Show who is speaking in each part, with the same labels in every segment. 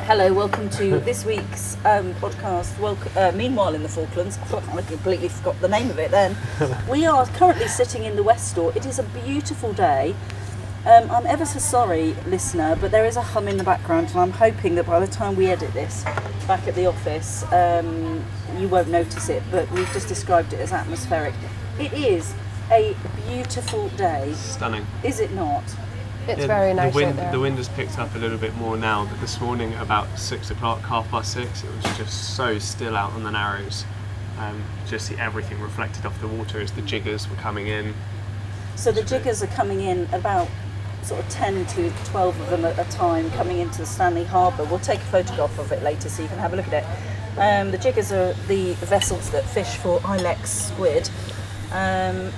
Speaker 1: Hello, welcome to this week's podcast. Meanwhile in the Falklands, I completely forgot the name of it then. We are currently sitting in the West Door. It is a beautiful day. I'm ever so sorry, listener, but there is a hum in the background, and I'm hoping that by the time we edit this back at the office, you won't notice it, but we've just described it as atmospheric. It is a beautiful day.
Speaker 2: Stunning.
Speaker 1: Is it not?
Speaker 3: It's very nice out there.
Speaker 2: The wind has picked up a little bit more now, but this morning at about 6 o'clock, 6:30, it was just so still out on the Narrows. Just see everything reflected off the water as the jiggers were coming in.
Speaker 1: So the jiggers are coming in about sort of 10 to 12 of them at a time coming into the Stanley Harbour. We'll take a photograph of it later so you can have a look at it. The jiggers are the vessels that fish for ilex squid. And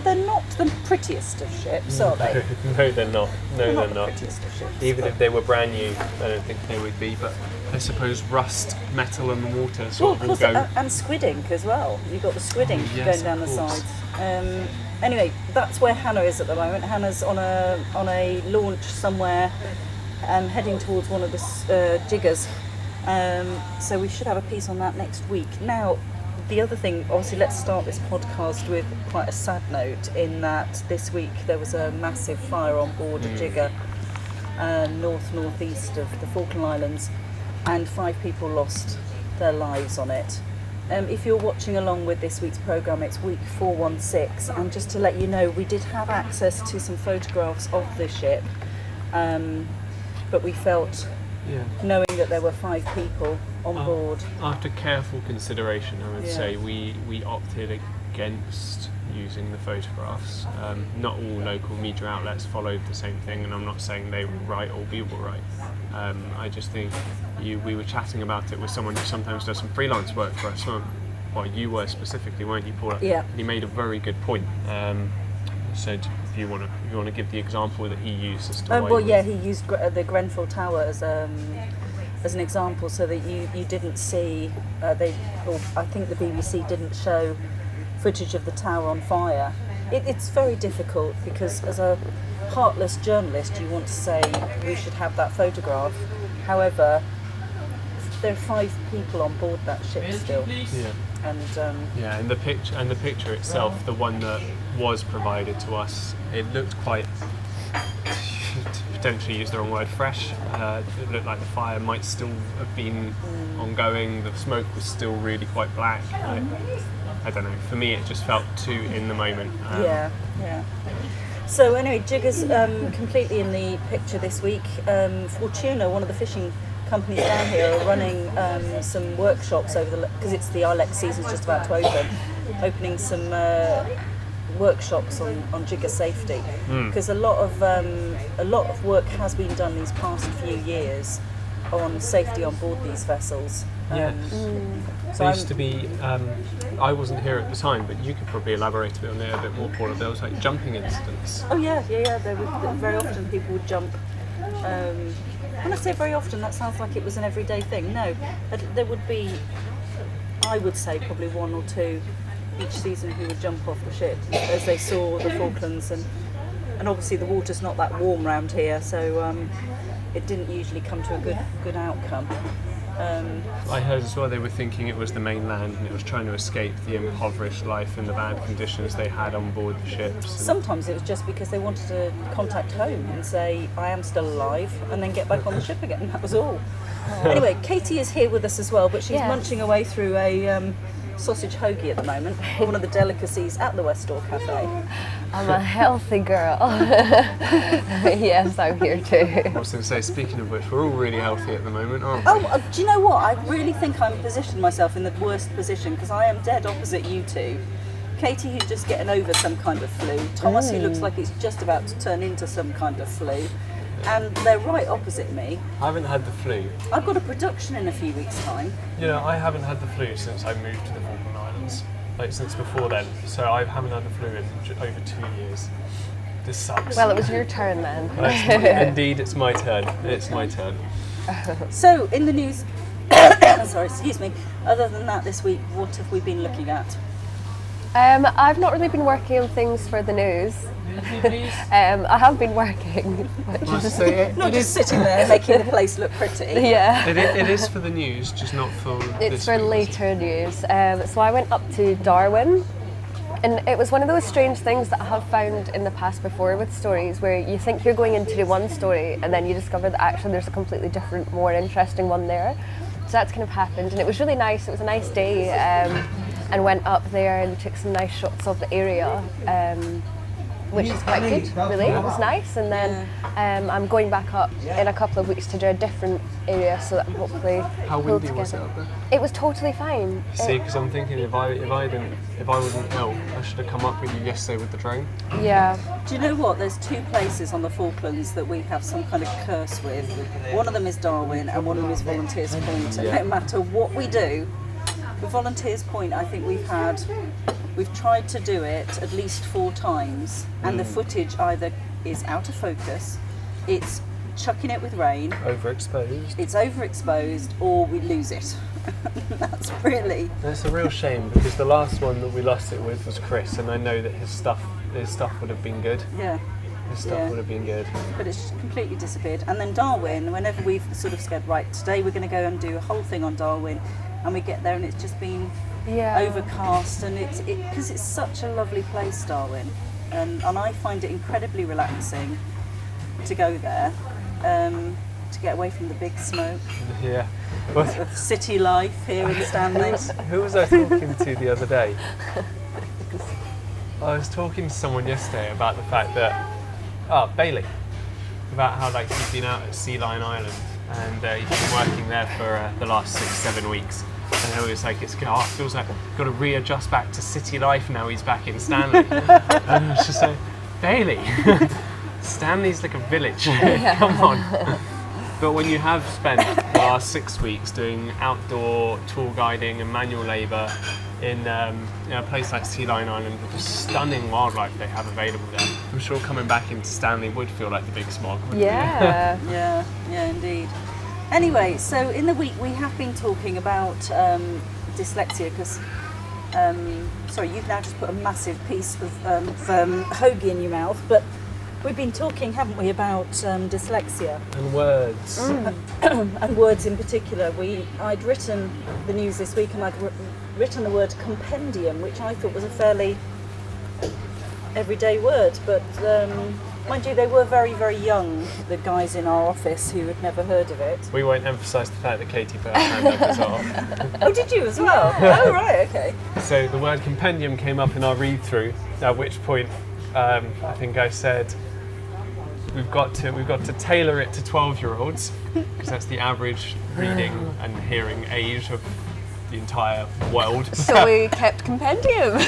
Speaker 1: they're not the prettiest of ships, are they?
Speaker 2: No, they're not.
Speaker 1: They're not the prettiest of ships.
Speaker 2: Even if they were brand new, I don't think they would be. But I suppose rust, metal, and the water sort of go.
Speaker 1: And squid ink as well. You've got the squid ink
Speaker 2: yes,
Speaker 1: going down the
Speaker 2: course.
Speaker 1: sides. Anyway, that's where Hannah is at the moment. Hannah's on a launch somewhere, heading towards one of the jiggers. So we should have a piece on that next week. Now, the other thing, obviously, let's start this podcast with quite a sad note in that this week there was a massive fire on board a jigger northeast of the Falkland Islands, and 5 people lost their lives on it. If you're watching along with this week's programme, it's week 416, and just to let you know, we did have access to some photographs of the ship, but we felt, knowing that there were 5 people on board.
Speaker 2: After careful consideration, I would say we opted against using the photographs. Not all local media outlets followed the same thing, and I'm not saying they were right or we were right. I just think we were chatting about it with someone who sometimes does some freelance work for us. Well, you were specifically, weren't you, Paula?
Speaker 1: Yeah.
Speaker 2: And he made a very good point. Said if you want to give the example that he used as to why
Speaker 1: he used the Grenfell Tower as an example, so that you didn't see I think the BBC didn't show footage of the tower on fire. It's very difficult because as a heartless journalist you want to say we should have that photograph. However, there are 5 people on board that ship still. And
Speaker 2: the picture itself, the one that was provided to us, it looked quite, potentially use the wrong word, fresh. It looked like the fire might still have been ongoing. The smoke was still really quite black. I don't know. For me, it just felt too in the moment.
Speaker 1: So anyway, jiggers completely in the picture this week. Fortuna, one of the fishing companies down here, are running some workshops because it's the ilex season's just about to opening some workshops on jigger safety, because a lot of work has been done these past few years on safety on board these vessels.
Speaker 2: There used to be, I wasn't here at the time, but you could probably elaborate a bit on it a bit more, Paula. There was like jumping incidents.
Speaker 1: Oh yeah. Very often people would jump. When I say very often, that sounds like it was an everyday thing. No, there would be, I would say, probably 1 or 2 each season who would jump off the ship as they saw the Falklands, and obviously the water's not that warm around here, so it didn't usually come to a good outcome.
Speaker 2: I heard as well they were thinking it was the mainland and it was trying to escape the impoverished life and the bad conditions they had on board the ships.
Speaker 1: Sometimes it was just because they wanted to contact home and say, I am still alive, and then get back on the ship again, and that was all. Anyway, Caiti is here with us as well, but she's munching away through a sausage hoagie at the moment, one of the delicacies at the West Door Cafe.
Speaker 3: I'm a healthy girl. Yes, I'm here too.
Speaker 2: I was going to say, speaking of which, we're all really healthy at the moment, aren't we?
Speaker 1: Oh, do you know what? I really think I'm positioned myself in the worst position, because I am dead opposite you two. Caiti, who's just getting over some kind of flu. Thomas, who looks like he's just about to turn into some kind of flu. And they're right opposite me.
Speaker 2: I haven't had the flu.
Speaker 1: I've got a production in a few weeks' time.
Speaker 2: You know, I haven't had the flu since I moved to the Falkland Islands. Like, since before then. So I haven't had the flu in over 2 years. This sucks.
Speaker 3: Well, it was your turn then.
Speaker 2: Indeed, it's my turn. It's my turn.
Speaker 1: So, in the news... sorry, excuse me. Other than that this week, what have we been looking at?
Speaker 3: I've not really been working on things for the news. I have been working.
Speaker 1: Not just sitting there making the place look pretty.
Speaker 3: Yeah.
Speaker 2: It is for the news, just not for
Speaker 3: It's
Speaker 2: this
Speaker 3: for
Speaker 2: week's.
Speaker 3: later news. So I went up to Darwin, and it was one of those strange things that I have found in the past before with stories, where you think you're going in to do one story and then you discover that actually there's a completely different, more interesting one there. So that's kind of happened, and it was really nice. It was a nice day, and went up there and took some nice shots of the area. Which is quite good, really. It was nice, and then I'm going back up in a couple of weeks to do a different area, so that I'm hopefully
Speaker 2: How
Speaker 3: pulled
Speaker 2: windy was it
Speaker 3: together.
Speaker 2: up there?
Speaker 3: It was totally fine.
Speaker 2: See, because I'm thinking if I wasn't ill, I should have come up with you yesterday with the drone.
Speaker 3: Yeah.
Speaker 1: Do you know what? There's two places on the Falklands that we have some kind of curse with. One of them is Darwin, and one of them is Volunteers Point. And no matter what we do, with Volunteers Point, I think we've tried to do it at least 4 times, and the footage either is out of focus, it's chucking it with rain,
Speaker 2: Overexposed.
Speaker 1: it's overexposed, or we lose it. That's really...
Speaker 2: It's a real shame, because the last one that we lost it with was Chris, and I know that his stuff would have been good.
Speaker 1: Yeah.
Speaker 2: His stuff would have been good.
Speaker 1: But it's completely disappeared. And then Darwin, whenever we've sort of said, right, today we're going to go and do a whole thing on Darwin, and we get there and it's just been overcast, and because it's such a lovely place, Darwin, and I find it incredibly relaxing to go there, to get away from the big smoke
Speaker 2: Yeah.
Speaker 1: of city life here in Stanley.
Speaker 2: Who was I talking to the other day? I was talking to someone yesterday about the fact that, Bailey, about how he's been out at Sea Lion Island, and he's been working there for the last 6-7 weeks. And it was like, it feels like I've got to readjust back to city life now he's back in Stanley. And I was just like, Bailey, Stanley's like a village, come on. But when you have spent the last 6 weeks doing outdoor tour guiding and manual labour in a place like Sea Lion Island with the stunning wildlife they have available there, I'm sure coming back into Stanley would feel like the big smog.
Speaker 3: Yeah.
Speaker 1: Yeah, indeed. Anyway, so in the week we have been talking about dyslexia, because, sorry, you've now just put a massive piece of hoagie in your mouth, but we've been talking, haven't we, about dyslexia.
Speaker 2: And words.
Speaker 1: And words in particular. I'd written the news this week, and I'd written the word compendium, which I thought was a fairly everyday word, but mind you, they were very, very young, the guys in our office who had never heard of it.
Speaker 2: We won't emphasise the fact that Katie put her hand up as well.
Speaker 1: Oh, did you as well? Oh, right, okay.
Speaker 2: So the word compendium came up in our read-through, at which point I think I said, we've got to tailor it to 12-year-olds, because that's the average reading and hearing age of the entire world.
Speaker 3: So we kept Compendium.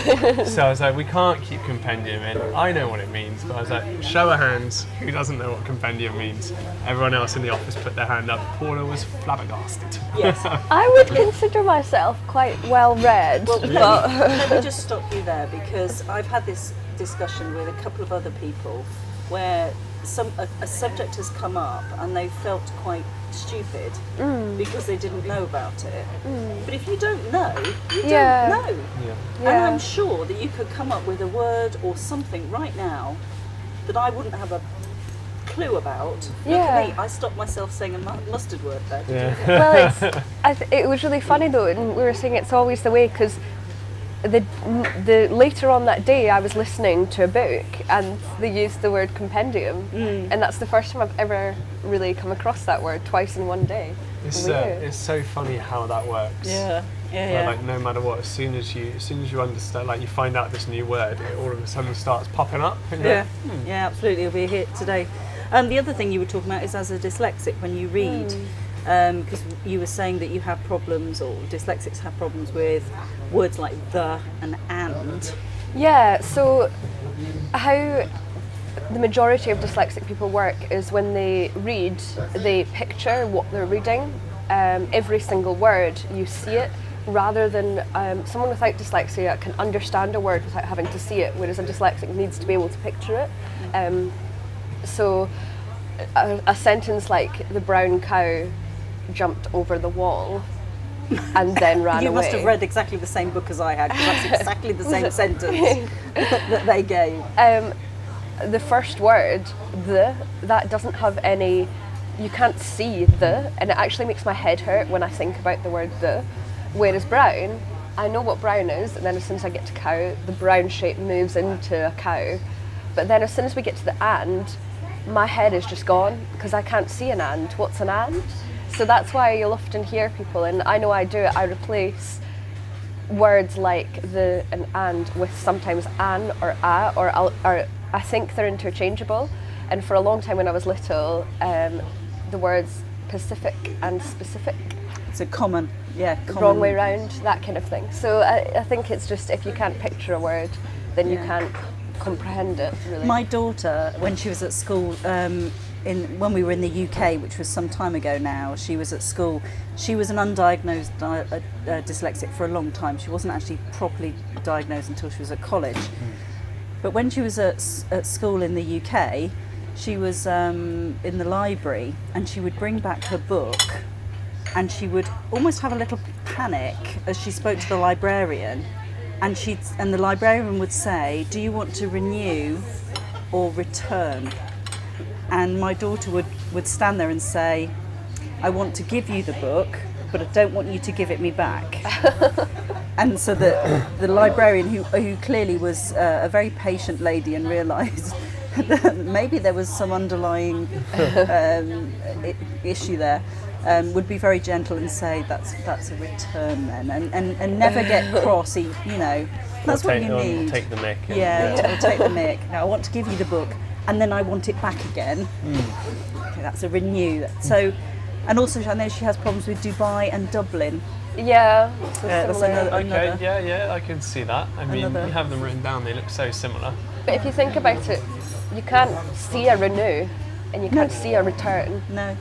Speaker 2: So I was like, we can't keep compendium in. I know what it means, but I was like, show of hands, who doesn't know what compendium means? Everyone else in the office put their hand up. Paula was flabbergasted.
Speaker 1: Yes.
Speaker 3: I would consider myself quite well read.
Speaker 1: Well,
Speaker 3: but
Speaker 1: let me just stop you there, because I've had this discussion with a couple of other people where a subject has come up and they felt quite stupid because they didn't know about it. But if you don't know, you don't know. And I'm sure that you could come up with a word or something right now that I wouldn't have a clue about. Look at me, I stopped myself saying a mustard word there.
Speaker 3: Well, it was really funny though, and we were saying it's always the way, because the later on that day I was listening to a book and they used the word compendium, and that's the first time I've ever really come across that word twice in one day.
Speaker 2: It's so funny how that works.
Speaker 1: Yeah.
Speaker 2: Like no matter what, as soon as you understand, like you find out this new word, it all of a sudden starts popping up. And
Speaker 1: Yeah, absolutely. It'll be a hit today. The other thing you were talking about is as a dyslexic, when you read, because you were saying that you have problems, or dyslexics have problems with words like the and.
Speaker 3: Yeah, so how the majority of dyslexic people work is when they read, they picture what they're reading. Every single word, you see it, rather than someone without dyslexia can understand a word without having to see it, whereas a dyslexic needs to be able to picture it. So a sentence like the brown cow jumped over the wall, and then ran
Speaker 1: You
Speaker 3: away.
Speaker 1: must have read exactly the same book as I had, because that's exactly the same sentence that they gave.
Speaker 3: The first word, that doesn't have any, you can't see the, and it actually makes my head hurt when I think about the word the. Whereas brown, I know what brown is, and then as soon as I get to cow, the brown shape moves into a cow. But then as soon as we get to the and, my head is just gone, because I can't see an and. What's an and? So that's why you'll often hear people, and I know I do it, I replace words like the and with sometimes an or a, or I think they're interchangeable. And for a long time when I was little, the words Pacific and specific,
Speaker 1: It's a common.
Speaker 3: wrong way round, that kind of thing. So I think it's just, if you can't picture a word, then you can't comprehend it, really.
Speaker 1: My daughter, when she was at school, when we were in the UK, which was some time ago now, she was at school. She was an undiagnosed dyslexic for a long time. She wasn't actually properly diagnosed until she was at college. But when she was at school in the UK, she was in the library, and she would bring back her book, and she would almost have a little panic as she spoke to the librarian, and the librarian would say, "Do you want to renew or return?" And my daughter would stand there and say, "I want to give you the book, but I don't want you to give it me back." And so the librarian, who clearly was a very patient lady and realised that maybe there was some underlying issue there, would be very gentle and say, that's a return then, and never get cross, that's what you need.
Speaker 2: Take the mick.
Speaker 1: Take the mick. Now I want to give you the book, and then I want it back again. Okay, that's a renew. So, and also I know she has problems with Dubai and Dublin.
Speaker 3: Yeah, so
Speaker 1: That's
Speaker 3: similar.
Speaker 2: Okay, yeah, I can see that. I mean,
Speaker 1: Another-
Speaker 2: you have them written down, they look so similar.
Speaker 3: But if you think about it, you can't see a renew, and you can't see a return.
Speaker 1: No.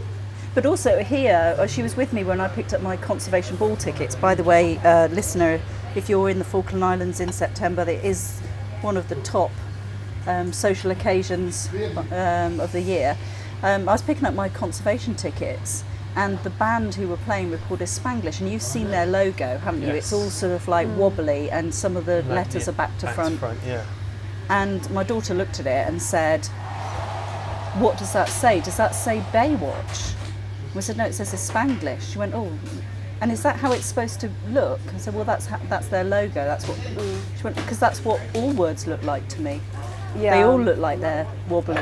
Speaker 1: But also here, she was with me when I picked up my conservation ball tickets. By the way, listener, if you're in the Falkland Islands in September, it is one of the top social occasions of the year. I was picking up my conservation tickets, and the band who were playing were called Spanglish, and you've seen their logo, haven't you?
Speaker 2: Yes.
Speaker 1: It's all sort of like wobbly, and some of the letters are back to front.
Speaker 2: Yeah.
Speaker 1: And my daughter looked at it and said, "What does that say? Does that say Baywatch?" We said, "No, it says Spanglish." She went, "Oh, and is that how it's supposed to look?" I said, "Well, that's their logo. That's what." She went, "Because that's what all words look like to me.
Speaker 3: Yeah.
Speaker 1: They all look like they're wobbly."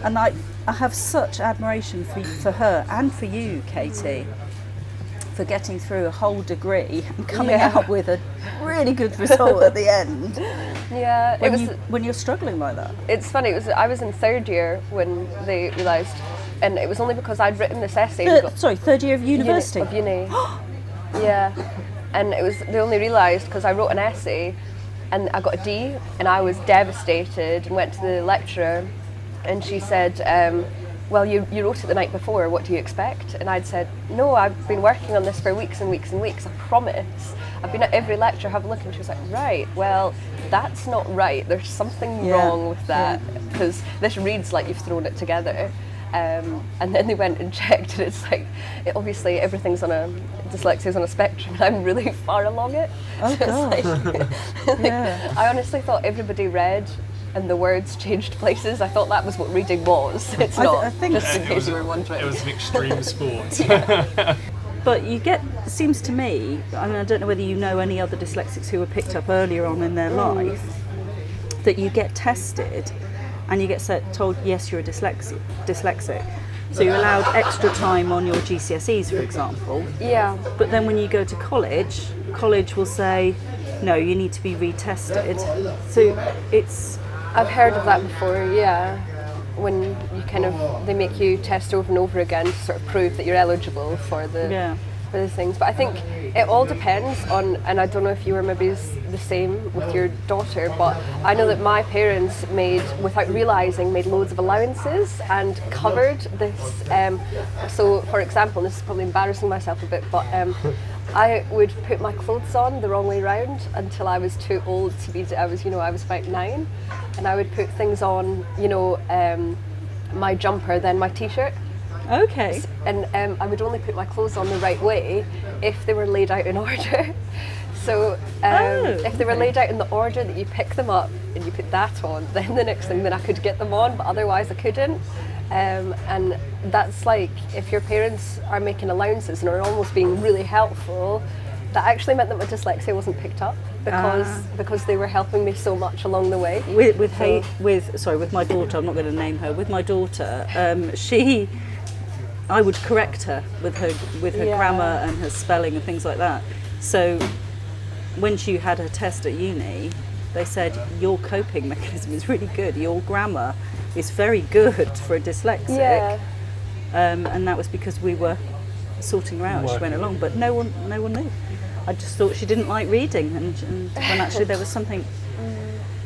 Speaker 1: And I have such admiration for her and for you, Katie, for getting through a whole degree and coming out with a really good result at the end.
Speaker 3: Yeah,
Speaker 1: When you're struggling like that.
Speaker 3: It's funny. I was in third year when they realised, and it was only because I'd written this essay.
Speaker 1: Third year of university.
Speaker 3: Of uni. Yeah, and it was, they only realised because I wrote an essay, and I got a D, and I was devastated, and went to the lecturer, and she said, "Well, you wrote it the night before. What do you expect?" And I'd said, "No, I've been working on this for weeks and weeks and weeks. I promise. I've been at every lecture, have a look." And she was like, "Right, well, that's not right. There's something wrong with that, because this reads like you've thrown it together." And then they went and checked, and it's like, obviously everything's dyslexia's on a spectrum, and I'm really far along it.
Speaker 1: Oh,
Speaker 3: So it's
Speaker 1: God.
Speaker 3: I honestly thought everybody read and the words changed places. I thought that was what reading was. It's not.
Speaker 1: I think
Speaker 3: just in case you were wondering.
Speaker 2: It was an extreme sport.
Speaker 1: But you get, it seems to me, I mean, I don't know whether you know any other dyslexics who were picked up earlier on in their life, that you get tested and you get told, yes, you're a dyslexic. So you're allowed extra time on your GCSEs, for example.
Speaker 3: Yeah.
Speaker 1: But then when you go to college will say, no, you need to be retested. So it's...
Speaker 3: I've heard of that before, yeah. When you they make you test over and over again to sort of prove that you're eligible for the things. But I think it all depends on, and I don't know if you were maybe the same with your daughter, but I know that my parents without realising, made loads of allowances and covered this. So, for example, and this is probably embarrassing myself a bit, but I would put my clothes on the wrong way round until I was too old to be. I was about 9, and I would put things on, my jumper, then my t-shirt,
Speaker 1: Okay.
Speaker 3: And I would only put my clothes on the right way if they were laid out in order. So if they were laid out in the order that you pick them up and you put that on, then the next thing then I could get them on, but otherwise I couldn't. And that's like, if your parents are making allowances and are almost being really helpful, that actually meant that my dyslexia wasn't picked up because they were helping me so much along the way.
Speaker 1: With my daughter, I'm not going to name her. With my daughter, I would correct her with her grammar and her spelling and things like that. So when she had her test at uni, they said your coping mechanism is really good. Your grammar is very good for a dyslexic.
Speaker 3: Yeah.
Speaker 1: And that was because we were sorting her out as she went along, but no one knew. I just thought she didn't like reading, and when actually there was something.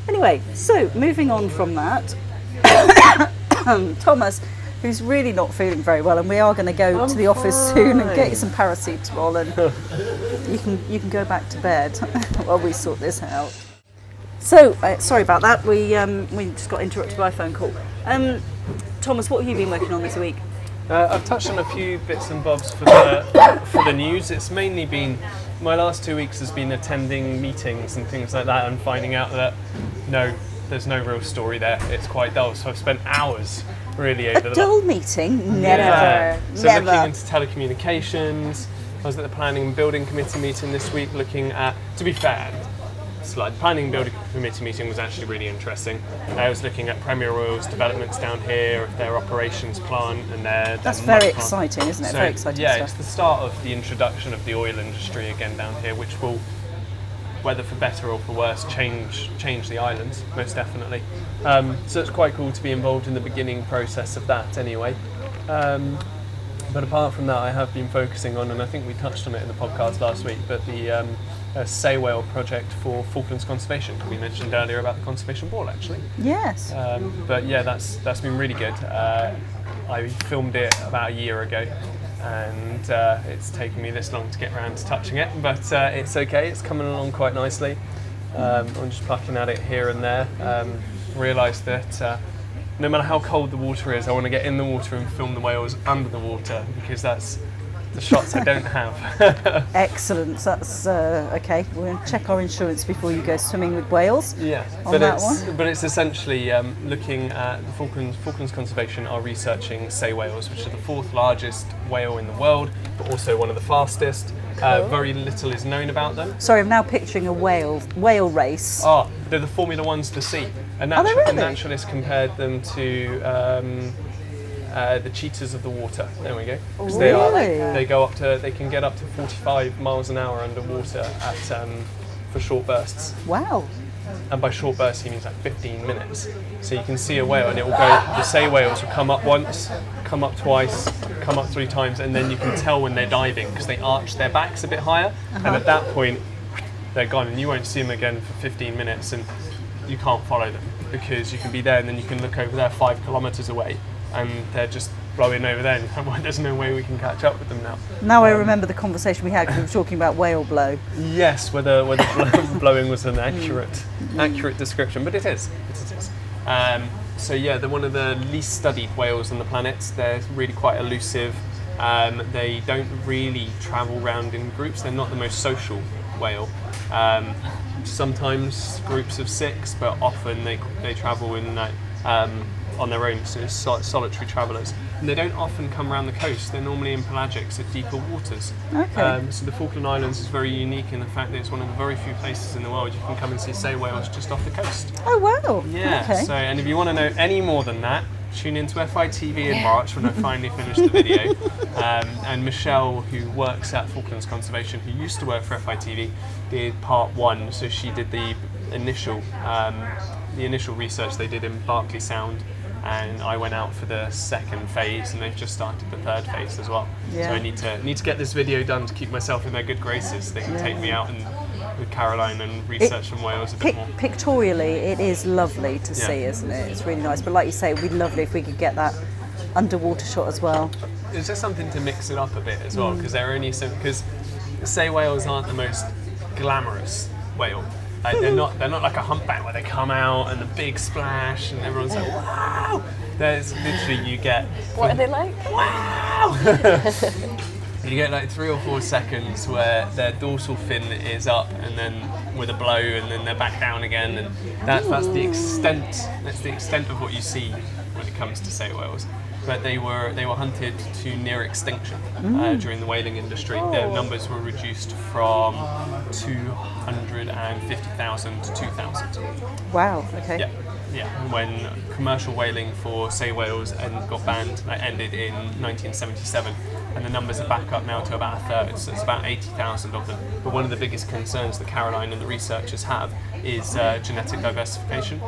Speaker 1: Anyway, so moving on from that, Thomas, who's really not feeling very well, and we are going to go to the office soon and get you some paracetamol, and you can go back to bed while we sort this out. So sorry about that. We just got interrupted by a phone call. Thomas, what have you been working on this week?
Speaker 2: I've touched on a few bits and bobs for the news. It's mainly been, my last 2 weeks has been attending meetings and things like that and finding out that there's no real story there. It's quite dull. So I've spent hours really over
Speaker 1: a dull meeting? Never.
Speaker 2: Yeah. So
Speaker 1: Never.
Speaker 2: looking into telecommunications. I was at the Planning and Building Committee meeting this week looking at, to be fair, the Planning and Building Committee meeting was actually really interesting. I was looking at Premier Oil's developments down here, their operations plant and
Speaker 1: That's very exciting, isn't it?
Speaker 2: So,
Speaker 1: very exciting
Speaker 2: yeah,
Speaker 1: stuff.
Speaker 2: It's the start of the introduction of the oil industry again down here, which will, whether for better or for worse, change the islands, most definitely. So it's quite cool to be involved in the beginning process of that anyway. But apart from that, I have been focusing on, and I think we touched on it in the podcast last week, but the sei whale project for Falklands conservation. We mentioned earlier about the conservation ball, actually.
Speaker 1: Yes.
Speaker 2: But yeah, that's been really good. I filmed it about a year ago, and it's taken me this long to get around to touching it, but it's okay. It's coming along quite nicely. I'm just plucking at it here and there. Realised that no matter how cold the water is, I want to get in the water and film the whales under the water, because that's the shots I don't have.
Speaker 1: Excellent. That's okay. We're going to check our insurance before you go swimming with whales.
Speaker 2: Yeah, but it's essentially looking at the Falklands Conservation are researching sei whales, which are the 4th largest whale in the world, but also one of the fastest. Very little is known about them.
Speaker 1: Sorry, I'm now picturing a whale race.
Speaker 2: Oh, they're the Formula Ones to see. A naturalist compared them to the cheetahs of the water. There we go.
Speaker 1: Really?
Speaker 2: They can get up to 45 miles an hour underwater at for short bursts.
Speaker 1: Wow.
Speaker 2: And by short bursts he means like 15 minutes. So you can see a whale and it will go, the sei whales will come up once, come up twice, come up 3 times, and then you can tell when they're diving because they arch their backs a bit higher, and at that point they're gone and you won't see them again for 15 minutes and you can't follow them because you can be there and then you can look over there 5 kilometres away and they're just blowing over there and there's no way we can catch up with them now.
Speaker 1: Now I remember the conversation we had because we were talking about whale blow.
Speaker 2: Yes, whether blowing was an accurate description, but it is. So yeah, they're one of the least studied whales on the planet. They're really quite elusive. They don't really travel around in groups. They're not the most social whale. Sometimes groups of 6, but often they travel in on their own, so it's solitary travellers. And they don't often come around the coast. They're normally in pelagics at deeper waters.
Speaker 1: Okay.
Speaker 2: So the Falkland Islands is very unique in the fact that it's one of the very few places in the world you can come and see sei whales just off the coast.
Speaker 1: Oh wow.
Speaker 2: Yeah.
Speaker 1: Okay.
Speaker 2: So, and if you want to know any more than that, tune into FITV in March when I finally finish the video. And Michelle, who works at Falklands Conservation, who used to work for FITV, did part 1. So she did the initial research they did in Berkeley Sound. And I went out for the 2nd phase, and they've just started the 3rd phase as well.
Speaker 1: Yeah.
Speaker 2: So I need to get this video done to keep myself in their good graces. They can take me out and with Caroline and research some whales a bit more.
Speaker 1: Pictorially, it is lovely to see, isn't it? It's really nice. But like you say, it would be lovely if we could get that underwater shot as well.
Speaker 2: It's just something to mix it up a bit as well, because they're only because sei whales aren't the most glamorous whale. Like, they're not like a humpback where they come out and the big splash and everyone's like, wow. There's literally, you get...
Speaker 3: What are they like?
Speaker 2: Wow! You get like 3 or 4 seconds where their dorsal fin is up and then with a blow and then they're back down again, and that's the extent. That's the extent of what you see when it comes to sei whales. But they were hunted to near extinction during the whaling industry. Their numbers were reduced from 250,000 to 2,000.
Speaker 1: Wow. Okay.
Speaker 2: Yeah. When commercial whaling for sei whales got banned, that ended in 1977, and the numbers are back up now to about a third, so it's about 80,000 of them. But one of the biggest concerns that Caroline and the researchers have is genetic diversification.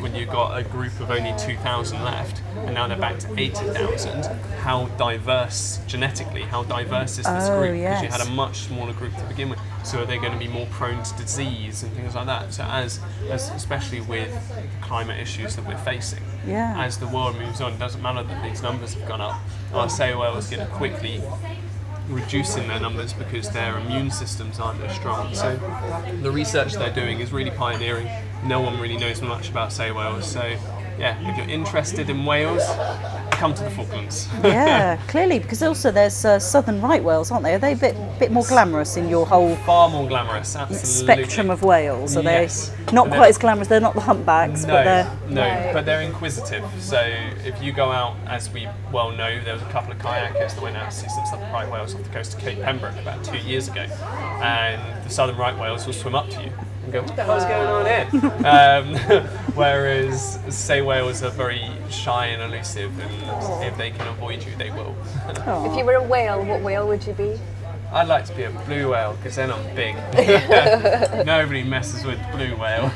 Speaker 2: When you've got a group of only 2,000 left, and now they're back to 80,000, how diverse genetically, how diverse is this group? Because you had a much smaller group to begin with. So are they going to be more prone to disease and things like that? So as especially with climate issues that we're facing, as the world moves on, it doesn't matter that these numbers have gone up. Our sei whales are going to quickly reducing their numbers because their immune systems aren't as strong. So the research they're doing is really pioneering. No one really knows much about sei whales. So yeah, if you're interested in whales, come to the Falklands.
Speaker 1: Yeah, clearly, because also there's southern right whales, aren't they? Are they a bit more glamorous in your whole
Speaker 2: Far more glamorous, absolutely.
Speaker 1: spectrum of whales? Are
Speaker 2: Yes.
Speaker 1: they not quite as glamorous? They're not the humpbacks, but they're...
Speaker 2: But they're inquisitive. So if you go out, as we well know, there was a couple of kayakers that went out to see some southern right whales off the coast of Cape Pembroke about 2 years ago, and the southern right whales will swim up to you and go, what the hell's going on here? Whereas sei whales are very shy and elusive, and if they can avoid you, they will.
Speaker 3: If you were a whale, what whale would you be?
Speaker 2: I'd like to be a blue whale because then I'm big. Nobody messes with blue whale.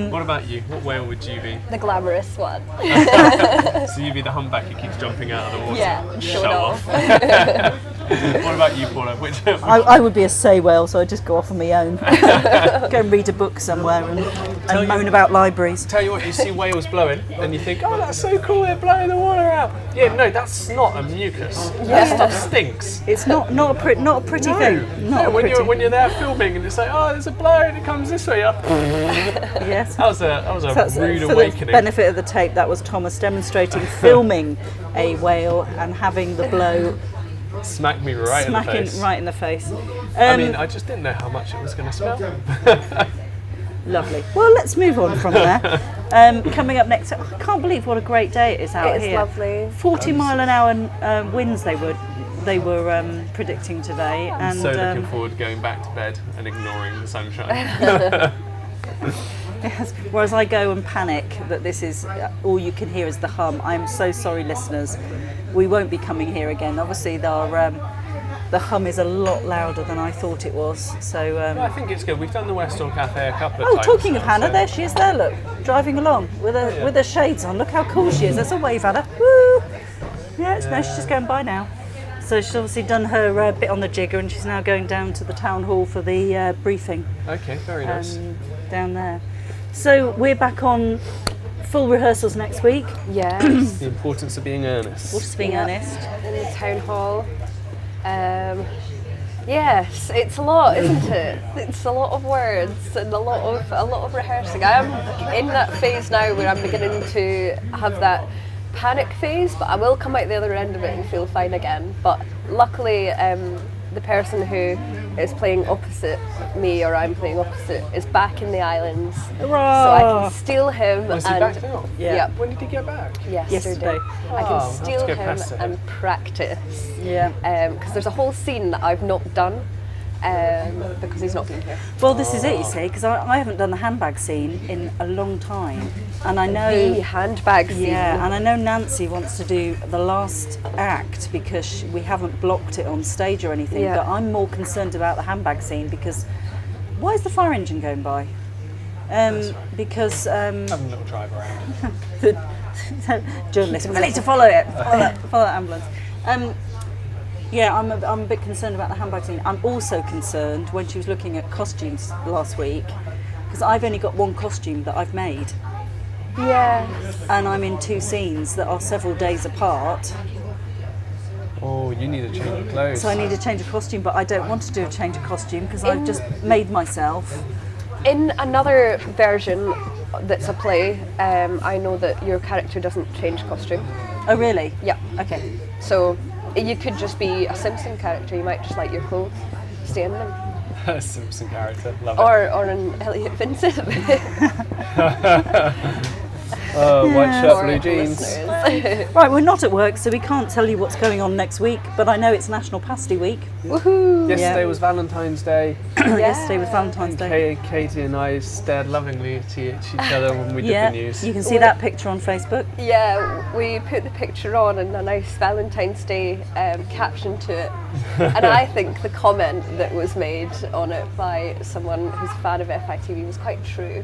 Speaker 2: What about you? What whale would you be?
Speaker 3: The glamorous one.
Speaker 2: So you'd be the humpback who keeps jumping out of the water.
Speaker 3: Yeah,
Speaker 2: Show
Speaker 3: showing
Speaker 2: off. What about you, Paula? Which
Speaker 1: I would be a sei whale, so I'd just go off on my own. Go and read a book somewhere and moan about libraries.
Speaker 2: Tell you what, you see whales blowing and you think, oh, that's so cool, they're blowing the water out. Yeah, no, that's not a mucus. That stuff stinks.
Speaker 1: It's not a pretty thing. Not
Speaker 2: when you're there filming and it's like, oh, there's a blow and it comes this way up.
Speaker 1: Yes.
Speaker 2: That was a rude
Speaker 1: for
Speaker 2: awakening.
Speaker 1: the benefit of the tape, that was Thomas demonstrating filming a whale and having the blow
Speaker 2: Smack me right in the face.
Speaker 1: Right in the face.
Speaker 2: I mean, I just didn't know how much it was going to smell.
Speaker 1: Lovely. Well, let's move on from there. Coming up next, I can't believe what a great day it is out here.
Speaker 3: It's lovely.
Speaker 1: 40 mile an hour winds they were predicting today, and
Speaker 2: so looking forward to going back to bed and ignoring the sunshine.
Speaker 1: Yes. Whereas I go and panic that this is all you can hear is the hum. I'm so sorry, listeners. We won't be coming here again. Obviously, the hum is a lot louder than I thought it was. So
Speaker 2: Well, I think it's good. We've done the Westall Cafe a couple of
Speaker 1: oh,
Speaker 2: times.
Speaker 1: talking of
Speaker 2: now,
Speaker 1: Hannah,
Speaker 2: so-
Speaker 1: there she is. There, look, driving along with her shades on. Look how cool she is. There's a wave at her. Woo! Yeah, it's nice. She's just going by now. So she's obviously done her bit on the jigger, and she's now going down to the town hall for the briefing.
Speaker 2: Okay, very nice.
Speaker 1: Down there. So we're back on full rehearsals next week.
Speaker 3: Yes.
Speaker 2: The importance of being earnest.
Speaker 1: Just being honest.
Speaker 3: In the town hall. Yes, it's a lot, isn't it? It's a lot of words and a lot of rehearsing. I am in that phase now where I'm beginning to have that panic phase, but I will come out the other end of it and feel fine again. But luckily, the person who is playing opposite me, or I'm playing opposite, is back in the islands.
Speaker 1: Hurrah!
Speaker 3: So I can steal him.
Speaker 2: Was he back now?
Speaker 1: Yeah.
Speaker 2: When did he get back?
Speaker 1: Yesterday.
Speaker 3: I
Speaker 2: Oh,
Speaker 3: can steal
Speaker 2: let's get
Speaker 3: him
Speaker 2: past it.
Speaker 3: and practice.
Speaker 1: Yeah.
Speaker 3: Because there's a whole scene that I've not done because he's not been here.
Speaker 1: Well, this is it, you see, because I haven't done the handbag scene in a long time, and I know.
Speaker 3: The handbag scene.
Speaker 1: Yeah, and I know Nancy wants to do the last act because we haven't blocked it on stage or anything.
Speaker 3: Yeah.
Speaker 1: But I'm more concerned about the handbag scene because why is the fire engine going by? Because
Speaker 2: Have a little drive around.
Speaker 1: the journalist, we need to follow it. Follow that ambulance. Yeah, I'm a bit concerned about the handbag scene. I'm also concerned when she was looking at costumes last week because I've only got one costume that I've made.
Speaker 3: Yeah.
Speaker 1: And I'm in two scenes that are several days apart.
Speaker 2: Oh, you need a change of clothes.
Speaker 1: So I need a change of costume, but I don't want to do a change of costume because I've just made myself.
Speaker 3: In another version that's a play, I know that your character doesn't change costume.
Speaker 1: Oh, really?
Speaker 3: Yeah.
Speaker 1: Okay.
Speaker 3: So you could just be a Simpson character. You might just like your clothes, stay in them.
Speaker 2: A Simpson character, love it.
Speaker 3: Or an Elliot Vincent.
Speaker 2: White shirt,
Speaker 3: Or
Speaker 2: blue
Speaker 3: the
Speaker 2: jeans.
Speaker 3: listeners.
Speaker 1: Right, we're not at work, so we can't tell you what's going on next week, but I know it's National Pasty Week.
Speaker 3: Woohoo!
Speaker 2: Yesterday
Speaker 1: Yeah.
Speaker 2: was Valentine's Day.
Speaker 1: Yesterday was Valentine's Day.
Speaker 2: Katie and I stared lovingly at each other when we
Speaker 1: Yeah,
Speaker 2: did the news.
Speaker 1: you can see that picture on Facebook.
Speaker 3: Yeah, we put the picture on and a nice Valentine's Day caption to it. And I think the comment that was made on it by someone who's a fan of FITV was quite true.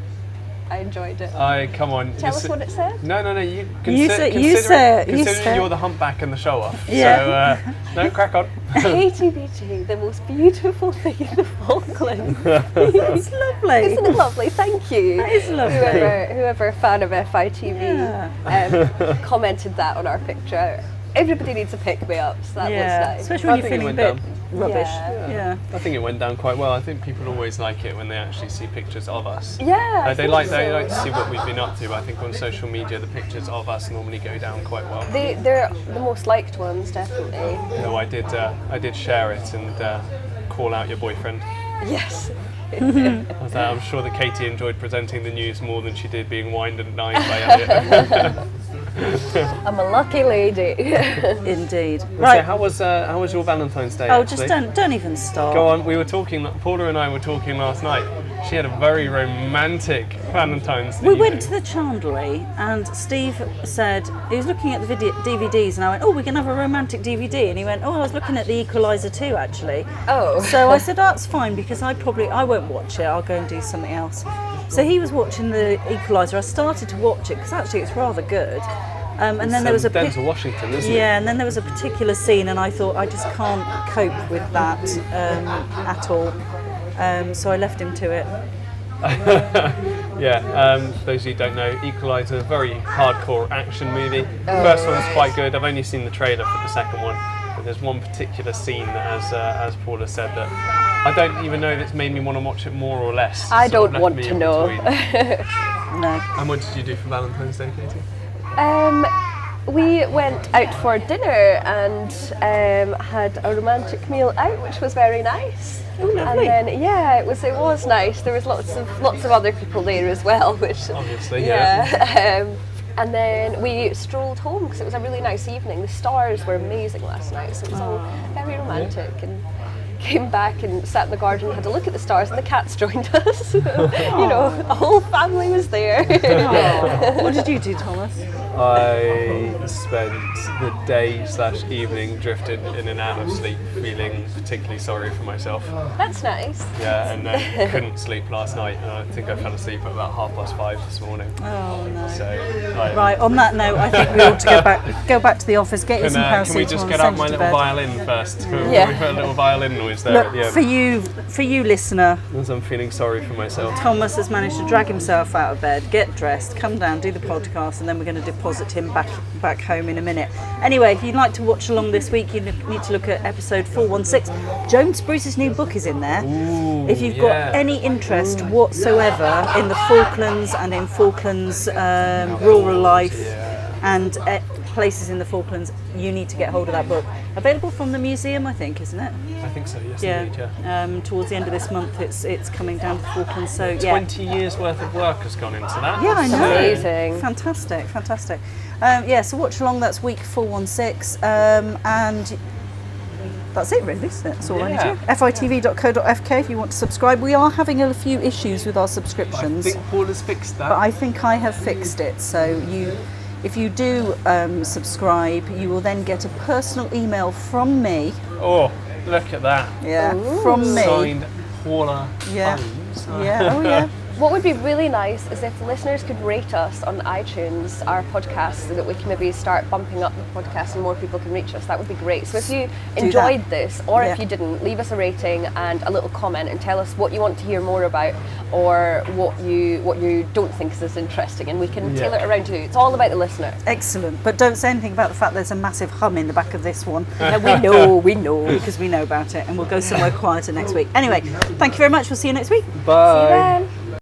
Speaker 3: I enjoyed it.
Speaker 2: Come on.
Speaker 3: Tell us what it said.
Speaker 2: No.
Speaker 1: You say it.
Speaker 2: Considering you're the humpback and the show off.
Speaker 1: Yeah.
Speaker 2: So, no, crack on.
Speaker 3: Katie Beatty, the most beautiful thing in the Falklands.
Speaker 1: It's lovely.
Speaker 3: Isn't it lovely? Thank you.
Speaker 1: That is lovely.
Speaker 3: Whoever fan of FITV commented that on our picture. Everybody needs a pick-me-up, so that was nice.
Speaker 1: Especially when
Speaker 2: I
Speaker 1: you're
Speaker 2: think it
Speaker 1: feeling a
Speaker 2: went
Speaker 1: bit
Speaker 2: down.
Speaker 1: rubbish.
Speaker 3: Yeah.
Speaker 2: I think it went down quite well. I think people always like it when they actually see pictures of us.
Speaker 3: Yeah, I
Speaker 2: They
Speaker 3: think
Speaker 2: like
Speaker 3: so.
Speaker 2: to see what we've been up to. But I think on social media the pictures of us normally go down quite well.
Speaker 3: They're the most liked ones, definitely.
Speaker 2: No, I did share it and call out your boyfriend.
Speaker 3: Yes.
Speaker 2: I'm sure that Katie enjoyed presenting the news more than she did being wined and dined by Elliot.
Speaker 3: I'm a lucky lady.
Speaker 1: Indeed.
Speaker 2: So
Speaker 1: Right.
Speaker 2: how was your Valentine's Day?
Speaker 1: Oh,
Speaker 2: actually?
Speaker 1: just don't even start.
Speaker 2: Go on. We were talking. Paula and I were talking last night. She had a very romantic Valentine's Day.
Speaker 1: We went to the Chandlery and Steve said, he was looking at the DVDs and I went, oh, we're going to have a romantic DVD. And he went, oh, I was looking at The Equalizer 2 actually.
Speaker 3: Oh.
Speaker 1: So I said, that's fine because I won't watch it. I'll go and do something else. So he was watching The Equalizer. I started to watch it because actually it's rather good. And then there was a
Speaker 2: Denzel Washington, isn't it?
Speaker 1: yeah, and then there was a particular scene, and I thought I just can't cope with that at all. So I left him to it.
Speaker 2: For those of you who don't know, Equalizer, a very hardcore action movie. The first one's quite good. I've only seen the trailer for the second one, but there's one particular scene that, as Paula said, that I don't even know if it's made me want to watch it more or less.
Speaker 3: I
Speaker 2: Sort of
Speaker 3: don't
Speaker 2: left
Speaker 3: want
Speaker 2: me
Speaker 3: to
Speaker 2: in
Speaker 3: know.
Speaker 2: between.
Speaker 1: No.
Speaker 2: And what did you do for Valentine's Day, Katie?
Speaker 3: We went out for dinner and had a romantic meal out, which was very nice.
Speaker 1: Oh, lovely.
Speaker 3: And then it was nice. There was lots of other people there as well, which
Speaker 2: Obviously,
Speaker 3: and then we strolled home because it was a really nice evening. The stars were amazing last night, so it was all very romantic. And came back and sat in the garden and had a look at the stars, and the cats joined us. The whole family was there.
Speaker 1: What did you do, Thomas?
Speaker 2: I spent the day/evening drifted in and out of sleep, feeling particularly sorry for myself.
Speaker 3: That's nice.
Speaker 2: Yeah, and then couldn't sleep last night, and I think I fell asleep at about 5:30 this morning.
Speaker 1: Oh no.
Speaker 2: So,
Speaker 1: Right, on that note, I think we ought to go back to the office, get you some paracetamol,
Speaker 2: can we just get
Speaker 1: and
Speaker 2: out
Speaker 1: send
Speaker 2: my
Speaker 1: you to
Speaker 2: little
Speaker 1: bed.
Speaker 2: violin first?
Speaker 3: Yeah.
Speaker 2: We put a little violin noise there
Speaker 1: Look,
Speaker 2: at the end.
Speaker 1: for you, listener,
Speaker 2: As I'm feeling sorry for myself.
Speaker 1: Thomas has managed to drag himself out of bed, get dressed, come down, do the podcast, and then we're going to deposit him back home in a minute. Anyway, if you'd like to watch along this week, you need to look at episode 416. Joan Spruce's new book is in there.
Speaker 2: Ooh,
Speaker 1: If you've got any interest whatsoever in the Falklands and in Falklands rural life and places in the Falklands, you need to get hold of that book. Available from the museum, I think, isn't it?
Speaker 2: I think so, yes indeed,
Speaker 1: Towards the end of this month, it's coming down to the Falklands. So yeah,
Speaker 2: 20 years worth of work has gone into that.
Speaker 1: yeah, I know.
Speaker 3: Amazing.
Speaker 1: Fantastic. So watch along. That's week 416, and that's it really, isn't it? That's all I need to do. FITV.co.fk if you want to subscribe. We are having a few issues with our subscriptions,
Speaker 2: I think Paul has fixed that.
Speaker 1: but I think I have fixed it. So if you do subscribe, you will then get a personal email from me.
Speaker 2: Oh, look at that.
Speaker 1: Yeah, from me.
Speaker 2: Signed Paula.
Speaker 1: Yeah.
Speaker 2: Bones.
Speaker 1: Yeah. Oh yeah.
Speaker 3: What would be really nice is if listeners could rate us on iTunes, our podcast, so that we can maybe start bumping up the podcast and more people can reach us. That would be great. So if you enjoyed this, or if you didn't, leave us a rating and a little comment and tell us what you want to hear more about, or what you don't think is as interesting, and we can tailor it around you. It's all about the listener.
Speaker 1: Excellent. But don't say anything about the fact there's a massive hum in the back of this one.
Speaker 3: We know.
Speaker 1: Because we know about it, and we'll go somewhere quieter next week. Anyway, thank you very much. We'll see you next week.
Speaker 2: Bye.
Speaker 3: See you then.